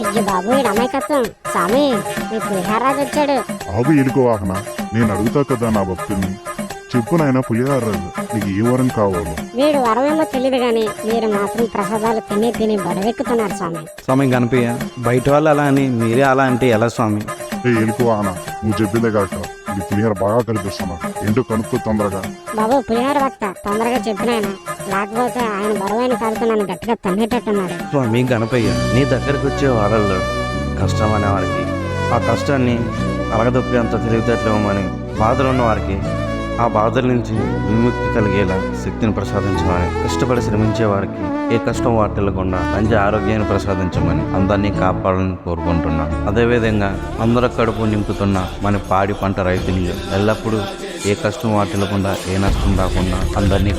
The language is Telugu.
అయ్యో బాబు ఈ అమాయకత్వం. స్వామి మీ పులిహారాజు వచ్చాడు. ఆగు ఎలుక వాహన, నేను అడుగుతా కదా నా భక్తుని. చెప్పు నాయన పులిహారాజు, నీకు ఏ వరం కావాలో? వీడు వరమేమో తెలియదు గాని మీరు మాత్రం ప్రసాదాలు తిని తిని బడవెక్కుతున్నారు స్వామి. స్వామి గణపయ్య, బయట వాళ్ళు అలా అని మీరే అలా అంటే ఎలా స్వామి? ఏ ఎలుక వాహన, నువ్వు చెప్పిందే కాక ఇది పులిహార బాగా కనిపిస్తున్నా. ఏంటో కనుక్కో తొందరగా. బాబు పులిహార భక్త తొందరగా చెప్పినాయన, లేకపోతే ఆయన బరువైన కాలుతో నన్ను గట్టిగా తన్నేటట్టున్నాడు. స్వామి గణపయ్య, నీ దగ్గరకు వచ్చే వాళ్ళల్లో కష్టం అనే వారికి ఆ కష్టాన్ని అలగదొప్పేంత తెలివితేటలేమని, బాధలు ఉన్న వారికి ఆ బాధల నుంచి విముక్తి కలిగేలా శక్తిని ప్రసాదించమని, కష్టపడి శ్రమించే వారికి ఏ కష్టం వాటిల్లకుండా మంచి ఆరోగ్యాన్ని ప్రసాదించమని అందరినీ కాపాడాలని కోరుకుంటున్నాను. అదేవిధంగా అందరూ కడుపు నింపుతున్న మన పాడి పంట రైతులు ఎల్లప్పుడూ ఏ కష్టం వాటిల్లకుండా ఏ నష్టం రాకుండా అందరినీ